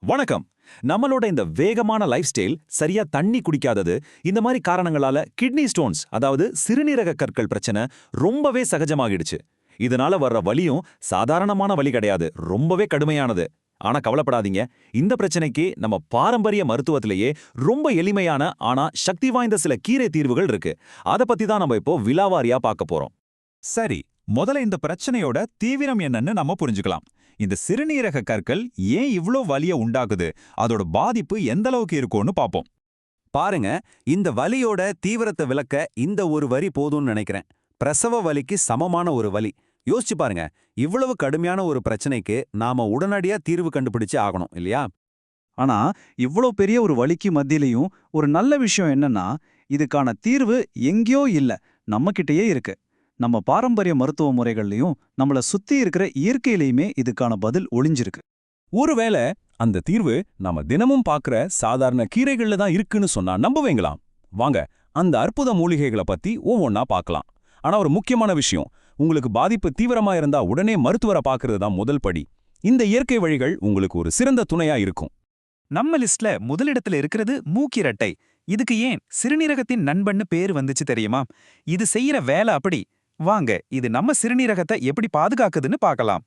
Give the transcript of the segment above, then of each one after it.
வணக்கம். நம்மளோட இந்த வேகமான லைஃப் ஸ்டைல், சரியா தண்ணி குடிக்காதது, இந்த மாதிரி காரணங்களால கிட்னி ஸ்டோன்ஸ், அதாவது சிறுநீரக கற்கள் பிரச்சனை ரொம்பவே சகஜமாகிடுச்சு. இதனால வர்ற வலியும் சாதாரணமான வலி கிடையாது, ரொம்பவே கடுமையானது. ஆனா கவலைப்படாதீங்க, இந்த பிரச்சனைக்கு நம்ம பாரம்பரிய மருத்துவத்திலேயே ரொம்ப எளிமையான ஆனா சக்தி வாய்ந்த சில கீரை தீர்வுகள் இருக்கு. அத பத்தி தான் நம்ம இப்போ விலாவாரியா பார்க்க போறோம். சரி, முதல்ல இந்த பிரச்சனையோட தீவிரம் என்னன்னு நம்ம புரிஞ்சுக்கலாம். இந்த சிறுநீரக கற்கள் ஏன் இவ்ளோ வலிய உண்டாக்குது, அதோட பாதிப்பு எந்த அளவுக்கு இருக்கும்னு பாப்போம். பாருங்க, இந்த வலியோட தீவிரத்தை விளக்க இந்த ஒரு வரி போதும்னு நினைக்கிறேன். பிரசவ வலிக்கு சமமான ஒரு வலி. யோசிச்சு பாருங்க, இவ்வளவு கடுமையான ஒரு பிரச்சனைக்கு நாம உடனடியா தீர்வு கண்டுபிடிச்சு ஆகணும் இல்லையா? ஆனா இவ்ளோ பெரிய ஒரு வலிக்கு மத்தியிலையும் ஒரு நல்ல விஷயம் என்னன்னா, இதுக்கான தீர்வு எங்கேயோ இல்ல, நம்மகிட்டயே இருக்கு. நம்ம பாரம்பரிய மருத்துவ முறைகள்லயும் நம்மள சுத்தி இருக்கிற இயற்கையிலையுமே இதுக்கான பதில் ஒளிஞ்சிருக்கு. ஒருவேளை அந்த தீர்வு நாம தினமும் பார்க்குற சாதாரண கீரைகள்ல தான் இருக்குன்னு சொன்னா நம்புவீங்களா? வாங்க, அந்த அற்புத மூலிகைகளை பத்தி ஒவ்வொன்னா பார்க்கலாம். ஆனா ஒரு முக்கியமான விஷயம், உங்களுக்கு பாதிப்பு தீவிரமா இருந்தா உடனே மருத்துவரை பார்க்கறது தான் முதல் படி. இந்த இயற்கை வழிகள் உங்களுக்கு ஒரு சிறந்த துணையா இருக்கும். நம்ம லிஸ்ட்ல முதலிடத்துல இருக்கிறது மூக்கிரட்டை. இதுக்கு ஏன் சிறுநீரகத்தின் நண்பன்னு பேரு வந்துச்சு தெரியுமா? இது செய்யற வேலை அப்படி. வாங்க, இது நம்ம சிறுநீரகத்தை எப்படி பாதுகாக்குதுன்னு பார்க்கலாம்.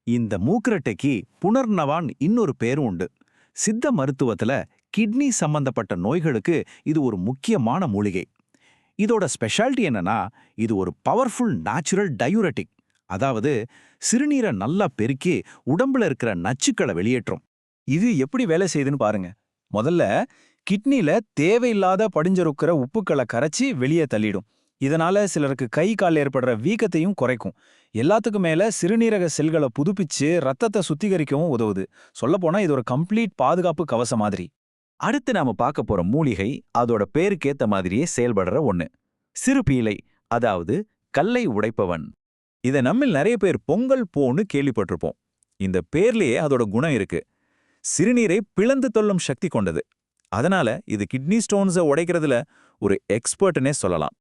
இந்த மூக்குரட்டைக்கு புனர்னவான் இன்னொரு பேரும் உண்டு. சித்த மருத்துவத்துல கிட்னி சம்பந்தப்பட்ட நோய்களுக்கு இது ஒரு முக்கியமான மூலிகை. இதோட ஸ்பெஷாலிட்டி என்னன்னா, இது ஒரு பவர்ஃபுல் நேச்சுரல் டயூரட்டிக். அதாவது சிறுநீரை நல்லா பெருக்கி உடம்புல இருக்கிற நச்சுக்களை வெளியேற்றும். இது எப்படி வேலை செய்யுதுன்னு பாருங்க. முதல்ல கிட்னில தேவையில்லாத படிஞ்சிருக்கிற உப்புக்களை கரைச்சி வெளியே தள்ளிடும். இதனால சிலருக்கு கை கால் ஏற்படுற வீக்கத்தையும் குறைக்கும். எல்லாத்துக்கும் மேல சிறுநீரக செல்களை புதுப்பிச்சு ரத்தத்தை சுத்திகரிக்கவும் உதவுது. சொல்லப்போனா இது ஒரு கம்ப்ளீட் பாதுகாப்பு கவசம் மாதிரி. அடுத்து நாம பார்க்க போற மூலிகை அதோட பேருக்கேத்த மாதிரியே செயல்படுற ஒண்ணு. சிறுபீலை, அதாவது கல்லை உடைப்பவன். இதை நம்மில் நிறைய பேர் பொங்கல் போன்னு கேள்விப்பட்டிருப்போம். இந்த பேர்லயே அதோட குணம் இருக்கு. சிறுநீரை பிளந்து தொல்லும் சக்தி கொண்டது. அதனால இது கிட்னி ஸ்டோன்ஸை உடைக்கிறதுல ஒரு எக்ஸ்பர்ட்னே சொல்லலாம்.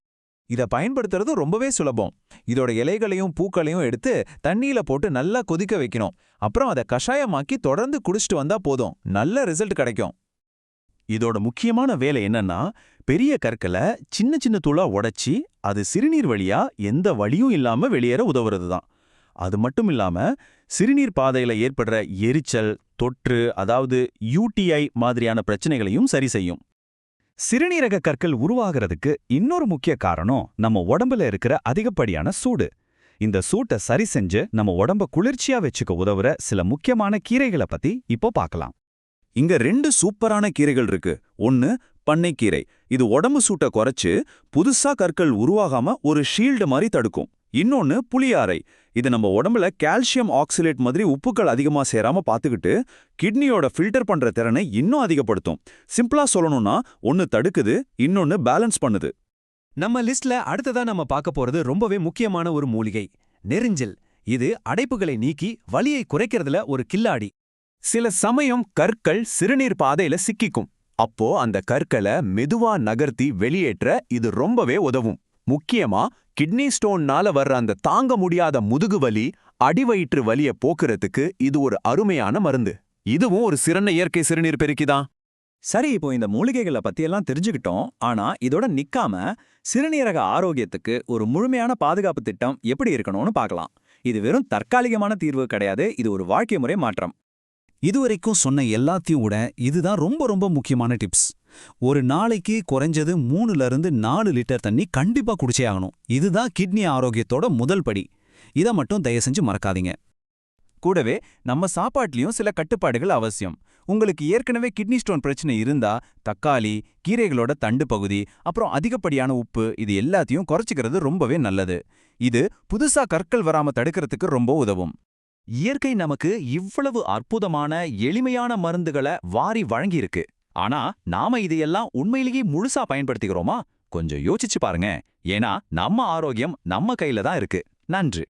இதை பயன்படுத்துறது ரொம்பவே சுலபம். இதோட இலைகளையும் பூக்களையும் எடுத்து தண்ணியில போட்டு நல்லா கொதிக்க வைக்கணும். அப்புறம் அதை கஷாயமாக்கி தொடர்ந்து குடிச்சிட்டு வந்தா போதும், நல்ல ரிசல்ட் கிடைக்கும். இதோட முக்கியமான வேலை என்னன்னா, பெரிய கற்களை சின்ன சின்ன தூளா உடைச்சி அது சிறுநீர் வழியா எந்த வலியும் இல்லாம வெளியேற உதவுறது தான். அது மட்டும் இல்லாம சிறுநீர் பாதையில ஏற்படுற எரிச்சல், தொற்று, அதாவது UTI மாதிரியான பிரச்சனைகளையும் சரி செய்யும். சிறுநீரக கற்கள் உருவாகிறதுக்கு இன்னொரு முக்கிய காரணம் நம்ம உடம்புல இருக்கிற அதிகப்படியான சூடு. இந்த சூட்டை சரி செஞ்சு நம்ம உடம்ப குளிர்ச்சியா வச்சுக்க உதவுற சில முக்கியமான கீரைகளை பத்தி இப்போ பார்க்கலாம். இங்க 2 சூப்பரான கீரைகள் இருக்கு. ஒன்னு பண்ணைக்கீரை. இது உடம்பு சூட்டை குறைச்சு புதுசா கற்கள் உருவாகாம ஒரு ஷீல்டு மாதிரி தடுக்கும். இன்னொன்னு புளியாரை. இது நம்ம உடம்புல கால்சியம் ஆக்சிலேட் மாதிரி உப்புக்கள் அதிகமா சேராம பாத்துக்கிட்டு கிட்னியோட ஃபில்டர் பண்ற திறனை இன்னும் அதிகப்படுத்தும். சிம்பிளா சொல்லணும்னா, ஒன்னு தடுக்குது, இன்னொன்னு பேலன்ஸ் பண்ணுது. நம்ம லிஸ்ட்ல அடுத்ததா நம்ம பார்க்க போறது ரொம்பவே முக்கியமான ஒரு மூலிகை, நெரிஞ்சில். இது அடைப்புகளை நீக்கி வலியை குறைக்கிறதுல ஒரு கில்லாடி. சில சமயம் கற்கள் சிறுநீர் பாதையில சிக்கிக்கும். அப்போ அந்த கற்களை மெதுவா நகர்த்தி வெளியேற்ற இது ரொம்பவே உதவும். முக்கியமா கிட்னி ஸ்டோன்னால வர்ற அந்த தாங்க முடியாத முதுகு வலி, அடிவயிற்று வலிய போக்குறதுக்கு இது ஒரு அருமையான மருந்து. இதுவும் ஒரு சிறந்த இயற்கை சிறுநீர் பெருக்கிதான். சரி, இப்போ இந்த மூலிகைகளை பத்தியெல்லாம் தெரிஞ்சுக்கிட்டோம். ஆனா இதோட நிக்காம சிறுநீரக ஆரோக்கியத்துக்கு ஒரு முழுமையான பாதுகாப்பு திட்டம் எப்படி இருக்கணும்னு பார்க்கலாம். இது வெறும் தற்காலிகமான தீர்வு கிடையாது, இது ஒரு வாழ்க்கை முறை மாற்றம். இதுவரைக்கும் சொன்ன எல்லாத்தையும் விட இதுதான் ரொம்ப ரொம்ப முக்கியமான டிப்ஸ். ஒரு நாளைக்கு குறைஞ்சது 3-4 லிட்டர் தண்ணி கண்டிப்பா குடிச்சே ஆகணும். இதுதான் கிட்னி ஆரோக்கியத்தோட முதல் படி. இதை மட்டும் தயவு செஞ்சு மறக்காதீங்க. கூடவே நம்ம சாப்பாட்லயும் சில கட்டுப்பாடுகள் அவசியம். உங்களுக்கு ஏற்கனவே கிட்னி ஸ்டோன் பிரச்சனை இருந்தா தக்காளி, கீரைகளோட தண்டு பகுதி, அப்புறம் அதிகப்படியான உப்பு, இது எல்லாத்தையும் குறைச்சிக்கிறது ரொம்பவே நல்லது. இது புதுசா கற்கள் வராம தடுக்கிறதுக்கு ரொம்ப உதவும். இயற்கை நமக்கு இவ்வளவு அற்புதமான எளிமையான மருந்துகளை வாரி வழங்கியிருக்கு. ஆனா நாம இதையெல்லாம் உண்மையிலேயே முழுசா பயன்படுத்திக்கிறோமா? கொஞ்சம் யோசிச்சு பாருங்க. ஏன்னா நம்ம ஆரோக்கியம் நம்ம கையில தான் இருக்கு. நன்றி.